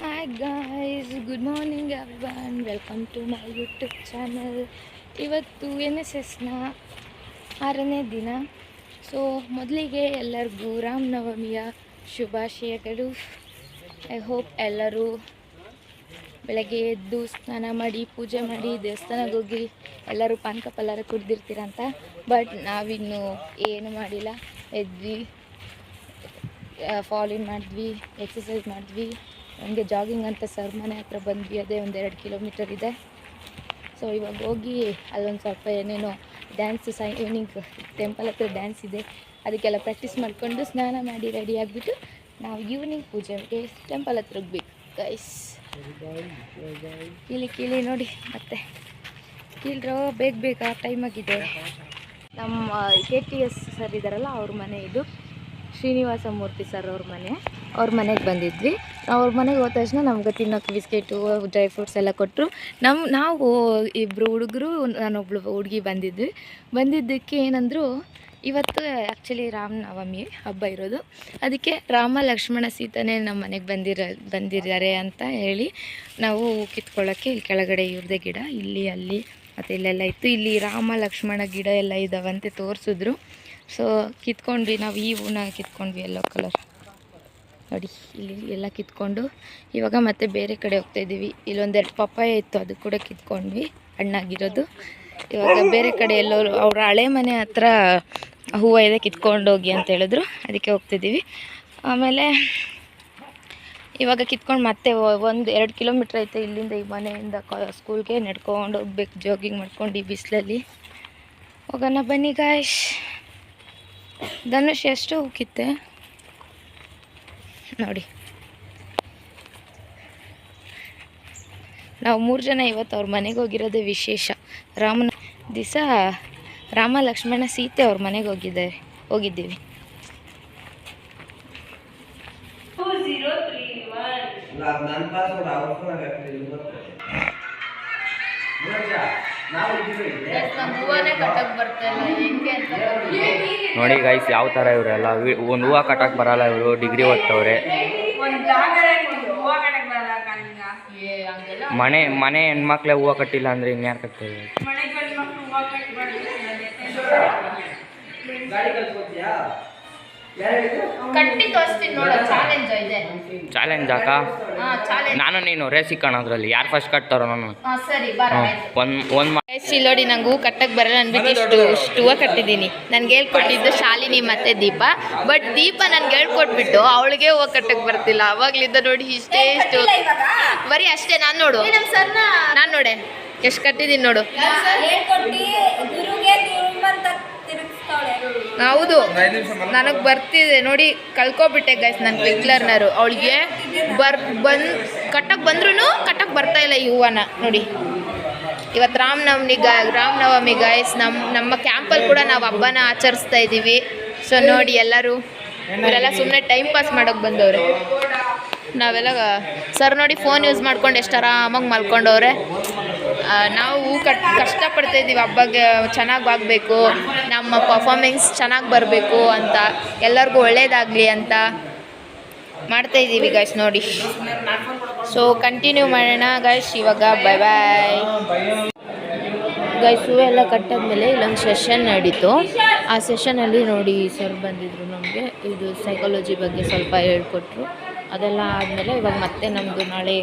Hi guys, good morning everyone. Welcome to my YouTube channel. ಇವತ್ತು NSSನ 6ನೇ ದಿನ. So ಮೊದಲಿಗೆ ಎಲ್ಲರಿಗೂ ರಾಮನವಮಿಯ ಶುಭಾಶಯಗಳು. ಐ ಹೋಪ್ ಎಲ್ಲರೂ ಬೆಳಗ್ಗೆ ಎದ್ದು ಸ್ನಾನ ಮಾಡಿ ಪೂಜೆ ಮಾಡಿ ದೇವಸ್ಥಾನಕ್ಕೆ ಹೋಗಿ ಎಲ್ಲರೂ ಪಾನಕ ಪಲ್ಲಾರ ಕುಡ್ದಿರ್ತೀರ ಅಂತ. ಬಟ್ ನಾವಿನ್ನೂ ಏನು ಮಾಡಿಲ್ಲ. ಎದ್ವಿ, ಫಾಲ್ ಇನ್ ಮಾಡಿದ್ವಿ, ಎಕ್ಸಸೈಸ್ ಮಾಡಿದ್ವಿ, ಹಂಗೆ ಜಾಗಿಂಗ್ ಅಂತ ಸರ್ ಮನೆ ಹತ್ರ ಬಂದ್ವಿ. ಅದೇ 1-2 ಕಿಲೋಮೀಟರ್ ಇದೆ. ಸೊ ಇವಾಗ ಹೋಗಿ ಅಲ್ಲೊಂದು ಸ್ವಲ್ಪ ಏನೇನೋ ಡ್ಯಾನ್ಸ್ ಈವ್ನಿಂಗ್ ಟೆಂಪಲ್ ಹತ್ರ ಡ್ಯಾನ್ಸ್ ಇದೆ, ಅದಕ್ಕೆಲ್ಲ ಪ್ರಾಕ್ಟೀಸ್ ಮಾಡಿಕೊಂಡು ಸ್ನಾನ ಮಾಡಿ ರೆಡಿ ಆಗಿಬಿಟ್ಟು ನಾವು ಈವ್ನಿಂಗ್ ಪೂಜೆಗೆ ಟೆಂಪಲ್ ಹತ್ರ ಹೋಗ್ಬೇಕು ಗೈಸ್. ಕೀಳಿ ನೋಡಿ, ಮತ್ತೆ ಕೀಳ್ರೋ ಬೇಗ ಟೈಮ್ ಆಗಿದೆ. ನಮ್ಮ KTS ಸರ್ ಇದ್ದಾರಲ್ಲ, ಅವ್ರ ಮನೆ ಇದು. ಶ್ರೀನಿವಾಸ ಮೂರ್ತಿ ಸರ್ ಅವ್ರ ಮನೆಗೆ ಬಂದಿದ್ವಿ. ಅವ್ರ ಮನೆಗೆ ಹೋದ ತಕ್ಷಣ ನಮ್ಗೆ ತಿನ್ನೋಕ್ಕೆ ಬಿಸ್ಕೆಟು, ಡ್ರೈ ಫ್ರೂಟ್ಸ್ ಎಲ್ಲ ಕೊಟ್ಟರು. ನಾವು ಇಬ್ಬರು ಹುಡುಗರು, ನಾನೊಬ್ಳು ಹುಡುಗಿ ಬಂದಿದ್ದಕ್ಕೆ ಏನಂದರು, ಇವತ್ತು ಆ್ಯಕ್ಚುಲಿ ರಾಮನವಮಿ ಹಬ್ಬ ಇರೋದು, ಅದಕ್ಕೆ ರಾಮ ಲಕ್ಷ್ಮಣ ಸೀತಾನೇ ನಮ್ಮ ಮನೆಗೆ ಬಂದಿದ್ದಾರೆ ಅಂತ ಹೇಳಿ ನಾವು ಕಿತ್ಕೊಳ್ಳೋಕ್ಕೆ ಇಲ್ಲಿ ಕೆಳಗಡೆ ಇವ್ರದೇ ಗಿಡ ಇಲ್ಲಿ ಅಲ್ಲಿ ಮತ್ತು ಇಲ್ಲೆಲ್ಲ ಇತ್ತು. ಇಲ್ಲಿ ರಾಮ ಲಕ್ಷ್ಮಣ ಗಿಡ ಎಲ್ಲ ಇದ್ದಾವಂತೆ ತೋರಿಸಿದ್ರು. ಸೊ ಕಿತ್ಕೊಂಡ್ವಿ, ನಾವು ಈ ಹೂನ ಕಿತ್ಕೊಂಡ್ವಿ, ಯೆಲ್ಲೋ ಕಲರ್ ನೋಡಿ. ಇಲ್ಲಿ ಎಲ್ಲ ಕಿತ್ಕೊಂಡು ಇವಾಗ ಮತ್ತೆ ಬೇರೆ ಕಡೆ ಹೋಗ್ತಾಯಿದ್ದೀವಿ. ಇಲ್ಲೊಂದೆರಡು ಪಪ್ಪಾಯ ಇತ್ತು, ಅದು ಕೂಡ ಕಿತ್ಕೊಂಡ್ವಿ, ಹಣ್ಣಾಗಿರೋದು. ಇವಾಗ ಬೇರೆ ಕಡೆ ಎಲ್ಲೋ ಅವ್ರ ಹಳೆ ಮನೆ ಹತ್ರ ಹೂವು ಇದೆ, ಕಿತ್ಕೊಂಡೋಗಿ ಅಂತ ಹೇಳಿದ್ರು, ಅದಕ್ಕೆ ಹೋಗ್ತಿದ್ದೀವಿ. ಆಮೇಲೆ ಇವಾಗ ಕಿತ್ಕೊಂಡು ಮತ್ತೆ 1-2 ಕಿಲೋಮೀಟ್ರ್ ಐತೆ ಇಲ್ಲಿಂದ, ಈ ಮನೆಯಿಂದ ಸ್ಕೂಲ್ಗೆ ನಡ್ಕೊಂಡು ಹೋಗ್ಬೇಕು, ಜಾಗಿಂಗ್ ಮಾಡ್ಕೊಂಡು ಈ ಬಿಸಿಲಲ್ಲಿ. ಹೋಗೋಣ ಬನ್ನಿ ಗಾಯ್ಸ್. ಧನುಷ್ ಎಷ್ಟು ಹೋಗಿತ್ತೆ ನೋಡಿ. ನಾವು 3 ಜನ ಇವತ್ತು ಅವ್ರ ಮನೆಗೆ ಹೋಗಿರೋದೇ ವಿಶೇಷ. ರಾಮನ ದಿವಸ ರಾಮ ಲಕ್ಷ್ಮಣ ಸೀತೆ ಅವ್ರ ಮನೆಗೆ ಹೋಗಿದ್ದೀವಿ. 2031 ನೋಡಿ ಗೈಸ್, ಯಾವ ಥರ ಇವರೆಲ್ಲ ಒಂದು ಹೂವು ಕಟ್ಟಕ್ಕೆ ಬರಲ್ಲ, ಇವರು ಡಿಗ್ರಿ ಓದ್ತವ್ರೆ. ಮನೆ ಹೆಣ್ಮಕ್ಳೇ ಹೂವು ಕಟ್ಟಿಲ್ಲ ಅಂದರೆ ಇನ್ಯಾರು ಕಟ್ತೇವೆ? ಕಟ್ಟಿ ತೋರಿಸ್ತೀನಿ ನೋಡು, ಚಾಲೆಂಜ್ ಇದೆ. ಚಾಲೆಂಜ್ ಹಾಕ, ನಾನು ನೀನು ರೇಸಿ ಕಾಣೋದ್ರಲ್ಲಿ ಯಾರು ಫಸ್ಟ್ ಕಟ್ತಾರೋ ನಾನು. ಸರಿ ನೋಡಿ, ನಂಗೆ ಹೂ ಕಟ್ಟಕ್ಕೆ ಬರಲ್ಲ ಅಂದ್ಬಿಟ್ಟು ಇಷ್ಟು ಹೂವು ಕಟ್ಟಿದ್ದೀನಿ. ನನ್ಗೆ ಹೇಳ್ಕೊಟ್ಟಿದ್ದು ಶಾಲಿನಿ ಮತ್ತೆ ದೀಪ. ಬಟ್ ದೀಪ ನನ್ಗೆ ಹೇಳ್ಕೊಟ್ಬಿಟ್ಟು ಅವಳಿಗೆ ಹೂವು ಕಟ್ಟಕ್ಕೆ ಬರ್ತಿಲ್ಲ. ಅವಾಗ್ಲಿದ್ದ ನೋಡಿ ಇಷ್ಟು ಬರೀ ಅಷ್ಟೇ. ನಾನು ನೋಡೆ ಎಷ್ಟು ಕಟ್ಟಿದ್ದೀನಿ ನೋಡು. ಹೌದು, ನನಗೆ ಬರ್ತಿದೆ ನೋಡಿ, ಕಳ್ಕೊಬಿಟ್ಟೆ ಗೈಸ್. ನನ್ನ ಕ್ವಿಕ್ ಲರ್ನರು ಅವಳಿಗೆ ಕಟ್ಟಕ್ಕೆ ಬಂದ್ರೂ ಕಟ್ಟಕ್ಕೆ ಬರ್ತಾ ಇಲ್ಲ ಈ ಹೂವನ್ನ ನೋಡಿ. ಇವತ್ತು ರಾಮನವಮಿ ಗೈಸ್. ನಮ್ಮ ಕ್ಯಾಂಪಲ್ಲಿ ಕೂಡ ನಾವು ಹಬ್ಬನ ಆಚರಿಸ್ತಾ ಇದ್ದೀವಿ. ಸೊ ನೋಡಿ, ಇವರೆಲ್ಲ ಸುಮ್ಮನೆ ಟೈಮ್ ಪಾಸ್ ಮಾಡೋಕ್ಕೆ ಬಂದವ್ರೆ. ನಾವೆಲ್ಲ ಸರ್ ನೋಡಿ ಫೋನ್ ಯೂಸ್ ಮಾಡ್ಕೊಂಡು ಎಷ್ಟು ಆರಾಮಾಗಿ ಮಲ್ಕೊಂಡವ್ರೆ. ನಾವು ಕಷ್ಟಪಡ್ತಾ ಇದ್ದೀವಿ ಹಬ್ಬಗೆ ಚೆನ್ನಾಗಿ ಆಗಬೇಕು, ನಮ್ಮ ಪರ್ಫಾರ್ಮೆನ್ಸ್ ಚೆನ್ನಾಗಿ ಬರಬೇಕು ಅಂತ, ಎಲ್ಲರಿಗೂ ಒಳ್ಳೇದಾಗಲಿ ಅಂತ ಮಾಡ್ತಾಯಿದ್ದೀವಿ ಗೈಸ್ ನೋಡಿ. ಸೊ ಕಂಟಿನ್ಯೂ ಮಾಡೋಣ ಗೈಸ್. ಇವಾಗ ಬಾಯ್ ಗೈಸ್. ಹೂವು ಎಲ್ಲ ಕಟ್ಟಾದ್ಮೇಲೆ ಇಲ್ಲೊಂದು ಸೆಷನ್ ನಡೀತು. ಆ ಸೆಷನಲ್ಲಿ ನೋಡಿ ಸರ್ ಬಂದಿದ್ರು, ನಮಗೆ ಇದು ಸೈಕಾಲಜಿ ಬಗ್ಗೆ ಸ್ವಲ್ಪ ಹೇಳ್ಕೊಟ್ರು. ಅದೆಲ್ಲ ಆದಮೇಲೆ ಇವಾಗ ಮತ್ತೆ ನಮ್ಮದು ನಾಳೆ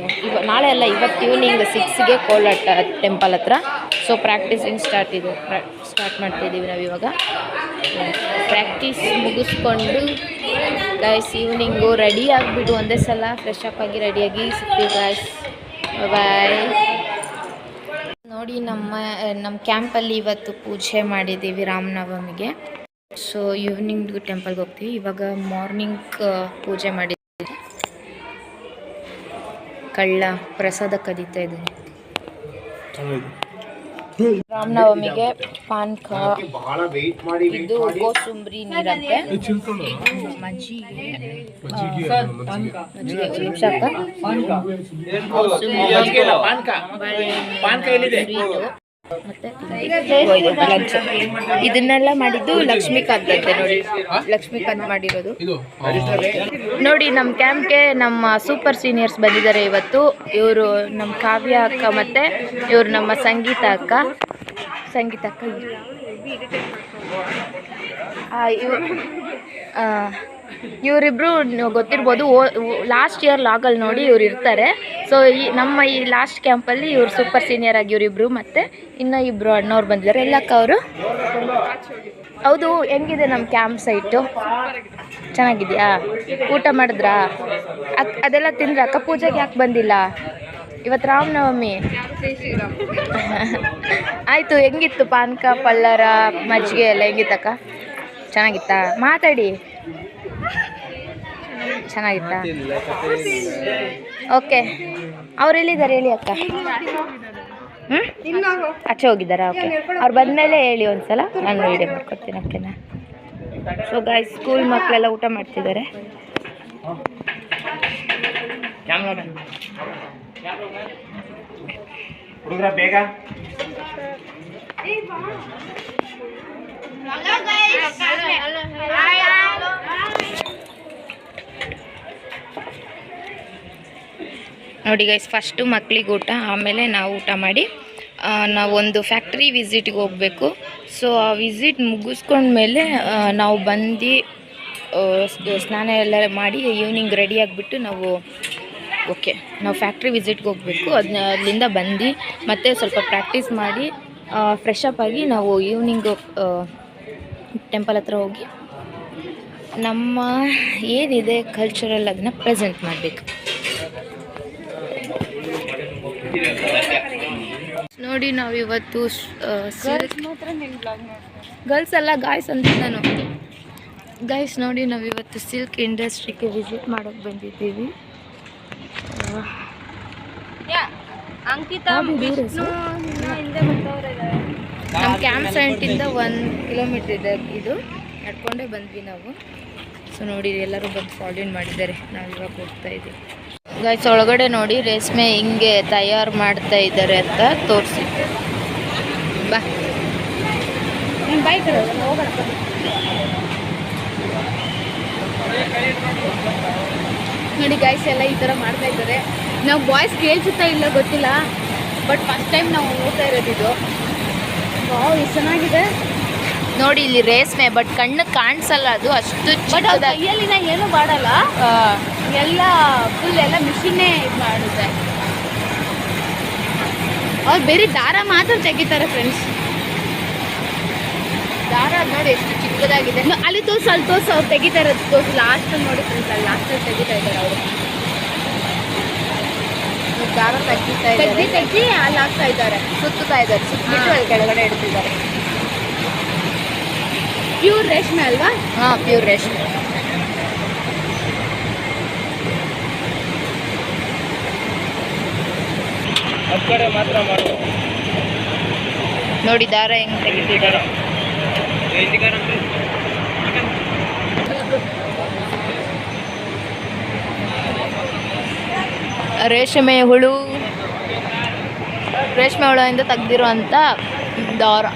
ಅಲ್ಲ, ಇವತ್ತು ಈವ್ನಿಂಗ್ 6ಗೆ ಕೋಲಾಟ ಟೆಂಪಲ್ ಹತ್ರ. ಸೊ ಪ್ರಾಕ್ಟೀಸಿಂಗ್ ಸ್ಟಾರ್ಟ್ ಮಾಡ್ತಾಯಿದ್ದೀವಿ ನಾವು ಇವಾಗ. ಪ್ರಾಕ್ಟೀಸ್ ಮುಗಿಸ್ಕೊಂಡು ಗೈಸ್ ಈವ್ನಿಂಗು ರೆಡಿ ಆಗಿಬಿಟ್ಟು ಒಂದೇ ಸಲ ಫ್ರೆಶ್ ಅಪ್ ಆಗಿ ರೆಡಿಯಾಗಿ ಸಿಗ್ತೀವಿ ಗೈಸ್. ಬಾಯ್. ನೋಡಿ, ನಮ್ಮ ಕ್ಯಾಂಪಲ್ಲಿ ಇವತ್ತು ಪೂಜೆ ಮಾಡಿದ್ದೀವಿ ರಾಮನವಮಿಗೆ. ಸೊ ಈವ್ನಿಂಗ್ ಟೆಂಪಲ್ಗೆ ಹೋಗ್ತೀವಿ. ಇವಾಗ ಮಾರ್ನಿಂಗ್ ಪೂಜೆ ಮಾಡಿದ್ದೀವಿ. ಕಳ್ಳ ಪ್ರಸಾದ ಕದೀತಾ ಇದ್ದೀನಿ. ರಾಮನವಮಿಗೆ ಪಾನಕ, ಇದು ಕೋಸುಂಬರಿ ನೀರಂತೆ, ಇದು ಮಜ್ಜಿಗೆ, ಸ್ವೀಟು, ಮತ್ತೆ ಲಂಚ್ ಇದನ್ನೆಲ್ಲ ಮಾಡಿದ್ದು ಲಕ್ಷ್ಮೀಕಾಂತ್ ಅಂತೆ ನೋಡಿ, ಲಕ್ಷ್ಮೀಕಾಂತ್ ಮಾಡಿರೋದು ನೋಡಿ. ನಮ್ಮ ಕ್ಯಾಂಪ್ಗೆ ನಮ್ಮ ಸೂಪರ್ ಸೀನಿಯರ್ಸ್ ಬಂದಿದ್ದಾರೆ ಇವತ್ತು. ಇವರು ನಮ್ಮ ಕಾವ್ಯ ಅಕ್ಕ ಮತ್ತು ಇವರು ನಮ್ಮ ಸಂಗೀತ ಅಕ್ಕ ಇವರಿಬ್ಬರು ಗೊತ್ತಿರ್ಬೋದು, ಲಾಸ್ಟ್ ಇಯರ್ ಲಾಗಲ್ಲಿ ನೋಡಿ ಇವ್ರು ಇರ್ತಾರೆ. ಸೊ ನಮ್ಮ ಈ ಲಾಸ್ಟ್ ಕ್ಯಾಂಪಲ್ಲಿ ಇವ್ರು ಸೂಪರ್ ಸೀನಿಯರ್ ಆಗಿ ಇವರಿಬ್ಬರು ಮತ್ತು ಇನ್ನೂ ಇಬ್ಬರು ಅಣ್ಣವ್ರು ಬಂದಿದ್ದಾರೆ. ಎಲ್ಲಕ್ಕ ಅವರು? ಹೌದು. ಹೆಂಗಿದೆ ನಮ್ಮ ಕ್ಯಾಂಪ್ ಸೈಟು? ಚೆನ್ನಾಗಿದೆಯಾ? ಊಟ ಮಾಡಿದ್ರಾ? ಅದೆಲ್ಲ ತಿಂದ್ರೆ ಅಕ್ಕ? ಪೂಜೆಗೆ ಯಾಕೆ ಬಂದಿಲ್ಲ? ಇವತ್ತು ರಾಮನವಮಿ ಆಯಿತು. ಹೆಂಗಿತ್ತು ಪಾನಕ ಪಲ್ಲರ ಮಜ್ಜಿಗೆ ಎಲ್ಲ ಹೆಂಗಿತ್ತಕ್ಕ? ಚೆನ್ನಾಗಿತ್ತಾ? ಮಾತಾಡಿ. ಚೆನ್ನಾಗಿತ್ತಾ? ಓಕೆ. ಅವ್ರು ಎಲ್ಲಿದ್ದಾರೆ ಹೇಳಿ ಅಕ್ಕ? ಆಚೆ ಹೋಗಿದ್ದಾರಾ? ಓಕೆ. ಅವ್ರು ಬಂದಮೇಲೆ ಹೇಳಿ ಒಂದ್ಸಲ, ನಾನು ವೀಡಿಯೋ ಮಾಡ್ಕೊಡ್ತೀನಿ. ಓಕೆನಾ? ಸೊ ಗಾಯ್ಸ್, ಸ್ಕೂಲ್ ಮಕ್ಕಳೆಲ್ಲ ಊಟ ಮಾಡ್ತಿದ್ದಾರೆ. ಹುಡುಗ್ರ ಬೇಗ ನೋಡಿ ಗೈಸ್, ಫಸ್ಟು ಮಕ್ಳಿಗೆ ಊಟ, ಆಮೇಲೆ ನಾವು ಊಟ ಮಾಡಿ ನಾವೊಂದು ಫ್ಯಾಕ್ಟ್ರಿ ವಿಸಿಟ್ಗೆ ಹೋಗಬೇಕು. ಸೊ ಆ ವಿಸಿಟ್ ಮುಗಿಸ್ಕೊಂಡ್ಮೇಲೆ ನಾವು ಬಂದು ಸ್ನಾನ ಎಲ್ಲ ಮಾಡಿ ಈವ್ನಿಂಗ್ ರೆಡಿ ಆಗಿಬಿಟ್ಟು ನಾವು ಫ್ಯಾಕ್ಟ್ರಿ ವಿಸಿಟ್ಗೆ ಹೋಗಬೇಕು. ಅಲ್ಲಿಂದ ಬಂದು ಮತ್ತೆ ಸ್ವಲ್ಪ ಪ್ರಾಕ್ಟೀಸ್ ಮಾಡಿ ಫ್ರೆಶ್ ಅಪ್ ಆಗಿ ನಾವು ಈವ್ನಿಂಗು ಟೆಂಪಲ್ ಹತ್ರ ಹೋಗಿ ನಮ್ಮ ಏನಿದೆ ಕಲ್ಚರಲ್ ಅದನ್ನು ಪ್ರೆಸೆಂಟ್ ಮಾಡಬೇಕು. ನೋಡಿ, ನಾವಿವತ್ತು ಗರ್ಲ್ಸ್ ಅಲ್ಲ ಗಾಯ್ಸ್ ಅಂತ ನಾನು. ಗೈಸ್ ನೋಡಿ, ನಾವಿವತ್ತು ಸಿಲ್ಕ್ ಇಂಡಸ್ಟ್ರಿಗೆ ವಿಸಿಟ್ ಮಾಡೋಕ್ಕೆ ಬಂದಿದ್ದೀವಿ. ನಮ್ಮ ಕ್ಯಾಂಪ್ ಸೈಟಿಂದ 1 ಕಿಲೋಮೀಟ್ರ್ ಇದೆ, ಇದು ನಡ್ಕೊಂಡೇ ಬಂದ್ವಿ ನಾವು. ಸೊ ನೋಡಿ, ಎಲ್ಲರೂ ಬಂದು ಫಾಲೋ ಇನ್ ಮಾಡಿದ್ದಾರೆ. ನಾವಿವಾಗ ಹೋಗ್ತಾ ಇದ್ದೀವಿ ಗೈಸ್. ಒಳಗಡೆ ನೋಡಿ ರೇಷ್ಮೆ ಹಿಂಗೆ ತಯಾರು ಮಾಡ್ತಾ ಇದ್ದಾರೆ ಅಂತ ತೋರಿಸಿ. ಬಾ ಬೈಕ್ ಹೋಗೋಣ. ನೋಡಿ ಗೈಸ್, ಎಲ್ಲ ಈ ಥರ ಮಾಡ್ತಾ ಇದ್ದಾರೆ. ನಾವು ವಾಯ್ಸ್ ಕೇಳಿಸುತ್ತಾ ಇಲ್ಲ ಗೊತ್ತಿಲ್ಲ, ಬಟ್ ಫಸ್ಟ್ ಟೈಮ್ ನಾವು ನೋಡ್ತಾ ಇರೋದಿದು. ಎಷ್ಟು ಚೆನ್ನಾಗಿದೆ ನೋಡಿ. ಇಲ್ಲಿ ರೇಷ್ಮೆ, ಬಟ್ ಕಣ್ಣು ಕಾಣಿಸಲ್ಲ, ಅದು ಅಷ್ಟು ಕೈಯಲ್ಲಿನ ಏನು ಮಾಡಲ್ಲ, ಎಲ್ಲ ಫುಲ್ ಎಲ್ಲ ಮಿಷಿನ್ನೇ ಇದು ಮಾಡುತ್ತೆ. ಅವ್ರು ಬೇರೆ ದಾರ ಮಾತ್ರ ತೆಗಿತಾರೆ ಫ್ರೆಂಡ್ಸ್. ದಾರ ನೋಡಿ ಎಷ್ಟು ಚಿಕ್ಕದಾಗಿದೆ. ಅಲ್ಲಿ ತೋರಿಸು, ಅಲ್ಲಿ ತೋರಿಸು, ಅವ್ರು ತೆಗಿತಾ ಇರೋದು ತೋರಿಸು. ಲಾಸ್ಟ್ ನೋಡಿ ಫ್ರೆಂಡ್ಸ್, ಅಲ್ಲಿ ಲಾಸ್ಟಲ್ಲಿ ತೆಗಿತಾ ಇದ್ದಾರೆ ಅವರು. ದಾರ ತೆಗಿ ಅಲ್ಲಿ ಹಾಕ್ತಾ ಇದ್ದಾರೆ, ಸುತ್ತಾ ಇದ್ದಾರೆ, ಸುತ್ತಬಿಟ್ಟು ಅಲ್ಲಿ ಕೆಳಗಡೆ ಇಡ್ತಿದ್ದಾರೆ. ಪ್ಯೂರ್ ರೇಷ್ಮೆ ಅಲ್ವಾ? ಹಾಂ, ಪ್ಯೂರ್ ರೇಷ್ಮೆ. ನೋಡಿ ದಾರ ಹೆಂಗ್ ತೆಗಿತಿದ್ದಾರೆ. ರೇಷ್ಮೆ ಹುಳುವಿಂದ ತೆಗ್ದಿರೋ ಅಂತ ದಾರ.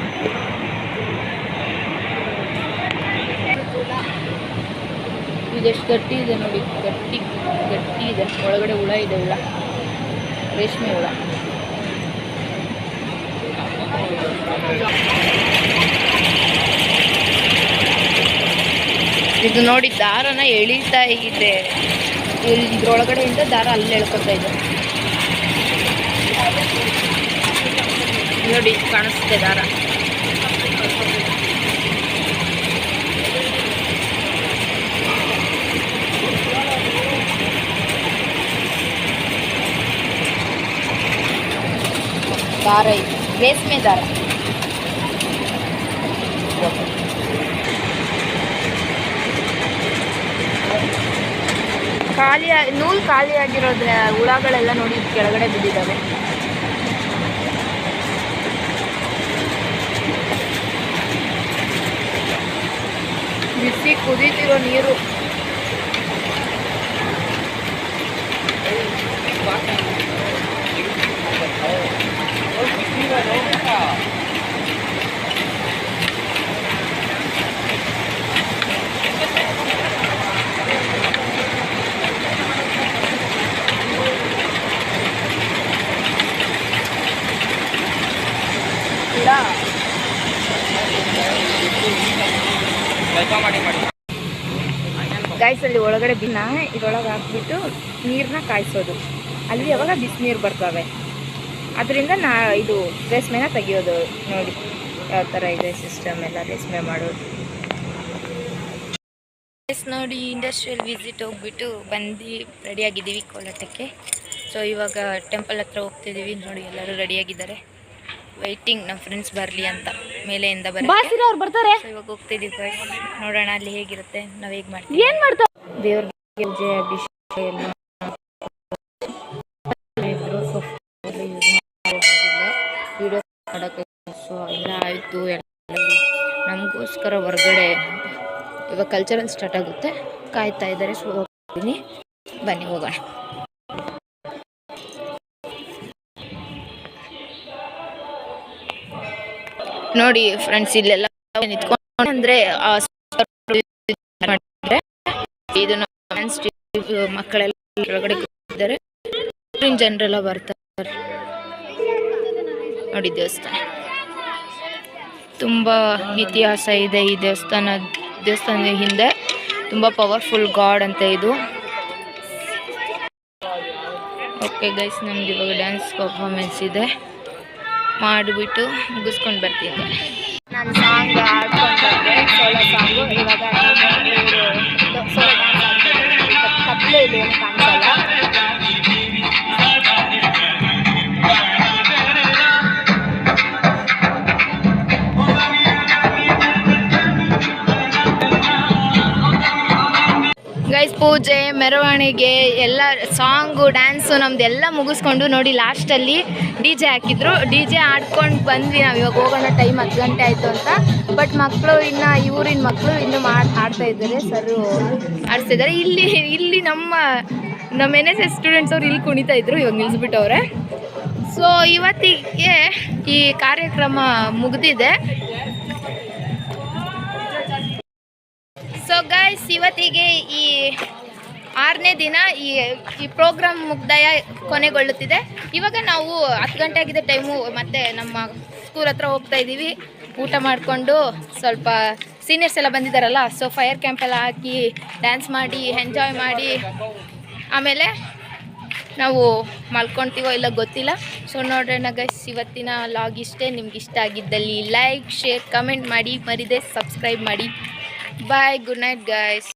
ಇದೆಷ್ಟು ಗಟ್ಟಿ ಇದೆ ನೋಡಿ, ಗಟ್ಟಿ ಇದೆ. ಒಳಗಡೆ ಹುಳ ಇದೆ, ಹುಳ, ರೇಷ್ಮೆ ಹುಳ. ಇದು ನೋಡಿ ದಾರನ ಎಳಿತಾ ಇದೆ. ಇದ್ರೊಳಗಡೆಯಿಂದ ದಾರ ಅಲ್ಲಿ ಎಳ್ಕೊತಾ ಇದೆ ನೋಡಿ, ಕಾಣಿಸುತ್ತೆ ದಾರ. ದಾರ ಇದೆ, ರೇಷ್ಮೆ ದಾರ. ನೂಲು ಖಾಲಿಯಾಗಿರೋದ್ರೆ ಹುಳಗಳೆಲ್ಲ ನೋಡಿ ಕೆಳಗಡೆ ಬಿದ್ದಿದ್ದಾವೆ. ಬಿಸಿ ಕುದೀತಿರೋ ನೀರು. ಸ್ವಲ್ಪ ಮಾಡಿ ಗೈಸ್ ಅಲ್ಲಿ ಒಳಗಡೆ ಇದ್ರೊಳಗೆ ಹಾಕ್ಬಿಟ್ಟು ನೀರನ್ನ ಕಾಯಿಸೋದು. ಅಲ್ಲಿ ಯಾವಾಗ ಬಿಸಿನೀರು ಬರ್ತವೆ, ಅದರಿಂದ ಇದು ರೇಷ್ಮೆನ ತೆಗಿಯೋದು. ನೋಡಿ ಯಾವ ಥರ ಇದೆ ಸಿಸ್ಟಮ್ ಎಲ್ಲ ರೇಷ್ಮೆ ಮಾಡೋದು. ನೋಡಿ ಇಂಡಸ್ಟ್ರಿಯಲ್ ವಿಸಿಟ್ ಹೋಗ್ಬಿಟ್ಟು ಬಂದು ರೆಡಿಯಾಗಿದ್ದೀವಿ ಕೋಲಾಟಕ್ಕೆ. ಸೊ ಇವಾಗ ಟೆಂಪಲ್ ಹತ್ರ ಹೋಗ್ತಿದ್ದೀವಿ. ನೋಡಿ ಎಲ್ಲರೂ ರೆಡಿಯಾಗಿದ್ದಾರೆ, ವೈಟಿಂಗ್ ನಮ್ಮ ಫ್ರೆಂಡ್ಸ್ ಬರಲಿ ಅಂತ ಮೇಲೆಯಿಂದ ಬರ್ತಾರೆ. ಇವಾಗ ಹೋಗ್ತಿದ್ದೀವಿ ಗೈಸ್, ನೋಡೋಣ ಅಲ್ಲಿ ಹೇಗಿರುತ್ತೆ, ನಾವು ಹೇಗೆ ಮಾಡ್ತೀವಿ, ಏನು ಮಾಡ್ತಾವೆ ದೇವ್ರಿಗೆ ಪೂಜೆ ಅಭಿಷೇಕ ಎಲ್ಲ ವಿಡಿಯೋ ಮಾಡೋಕ್ಕೆ. ಸೊ ಎಲ್ಲ ಆಯಿತು, ಎಲ್ಲ ನಮಗೋಸ್ಕರ ಹೊರಗಡೆ ಇವಾಗ ಕಲ್ಚರಲ್ ಸ್ಟಾರ್ಟ್ ಆಗುತ್ತೆ, ಕಾಯ್ತಾ ಇದ್ದಾರೆ. ಸೊ ಹೋಗ್ತೀನಿ, ಬನ್ನಿ ಹೋಗೋಣ. ನೋಡಿ ಫ್ರೆಂಡ್ಸ್, ಇಲ್ಲೆಲ್ಲ ನಿಂತ್ಕೊಂಡು ಅಂದರೆ ಇದು ಮಕ್ಕಳೆಲ್ಲ ಒಳಗಡೆ ಕೂತಿದ್ದಾರೆ, ಜನರೆಲ್ಲ ಬರ್ತಾರೆ. ನೋಡಿ ದೇವಸ್ಥಾನ ತುಂಬ ಇತಿಹಾಸ ಇದೆ. ಈ ದೇವಸ್ಥಾನದ ಹಿಂದೆ ತುಂಬ ಪವರ್ಫುಲ್ ಗಾಡ್ ಅಂತ ಇದು. ಓಕೆ ಗೈಸ್, ನಮ್ಗೆ ಇವಾಗ ಡ್ಯಾನ್ಸ್ ಪರ್ಫಾರ್ಮೆನ್ಸ್ ಇದೆ, ಮಾಡಿಬಿಟ್ಟು ಮುಗಿಸ್ಕೊಂಡು ಬರ್ತೀನಿ. ನಾನು ಸಾಂಗ್ ಆಡ್ಕೊಂಡು ಬಂದೆ, ಸೋಲೋ ಸಾಂಗು. ಇವಾಗ ಸೋಲೋ ಡ್ಯಾನ್ಸ್ ಆಡ್ತೀನಿ. ಕತ್ಲೆ ಇದೆ, ಏನು ಕಾಣಿಸಲ್ಲ. ಗೈಸ್, ಪೂಜೆ ಮೆರವಣಿಗೆ ಎಲ್ಲ ಸಾಂಗು ಡ್ಯಾನ್ಸು ನಮ್ದೆಲ್ಲ ಮುಗಿಸ್ಕೊಂಡು ನೋಡಿ ಲಾಸ್ಟಲ್ಲಿ DJ ಹಾಕಿದ್ರು. DJ ಆಡ್ಕೊಂಡು ಬಂದ್ವಿ ನಾವು. ಇವಾಗ ಹೋಗೋಣ, ಟೈಮ್ 10 ಗಂಟೆ ಆಯಿತು ಅಂತ. ಬಟ್ ಮಕ್ಕಳು ಇನ್ನು ಊರಿನ ಮಕ್ಕಳು ಇನ್ನೂ ಆಡ್ತಾ ಇದ್ದಾರೆ, ಸರ್ ಆಡಿಸ್ತಾ ಇದ್ದಾರೆ. ಇಲ್ಲಿ ನಮ್ಮ NSS ಸ್ಟೂಡೆಂಟ್ಸ್ ಅವ್ರು ಇಲ್ಲಿ ಕುಣಿತಾ ಇದ್ರು, ಇವಾಗ ನಿಲ್ಲಿಸ್ಬಿಟ್ಟವ್ರೆ. ಸೊ ಇವತ್ತಿಗೆ ಈ ಕಾರ್ಯಕ್ರಮ ಮುಗಿದಿದೆ. ಸೊ ಗೈಸ್, ಇವತ್ತಿಗೆ ಈ 6ನೇ ದಿನ ಈ ಪ್ರೋಗ್ರಾಮ್ ಮುಕ್ತಾಯ ಕೊನೆಗೊಳ್ಳುತ್ತಿದೆ. ಇವಾಗ ನಾವು 10 ಗಂಟೆ ಆಗಿದೆ ಟೈಮು, ಮತ್ತು ನಮ್ಮ ಸ್ಕೂಲ್ ಹತ್ರ ಹೋಗ್ತಾ ಇದ್ದೀವಿ. ಊಟ ಮಾಡಿಕೊಂಡು ಸ್ವಲ್ಪ ಸೀನಿಯರ್ಸ್ ಎಲ್ಲ ಬಂದಿದ್ದಾರಲ್ಲ, ಸೊ ಫೈರ್ ಕ್ಯಾಂಪೆಲ್ಲ ಹಾಕಿ ಡ್ಯಾನ್ಸ್ ಮಾಡಿ ಎಂಜಾಯ್ ಮಾಡಿ ಆಮೇಲೆ ನಾವು ಮಲ್ಕೊಳ್ತೀವೋ ಇಲ್ಲ ಗೊತ್ತಿಲ್ಲ. ಸೊ ನೋಡೋಣ ಗೈಸ್, ಇವತ್ತಿನ ಲಾಗ್ ಇಷ್ಟೇ. ನಿಮ್ಗೆ ಇಷ್ಟ ಆಗಿದ್ದಲ್ಲಿ ಲೈಕ್, ಶೇರ್, ಕಮೆಂಟ್ ಮಾಡಿ, ಮರಿದೆ ಸಬ್ಸ್ಕ್ರೈಬ್ ಮಾಡಿ. Bye, good night guys.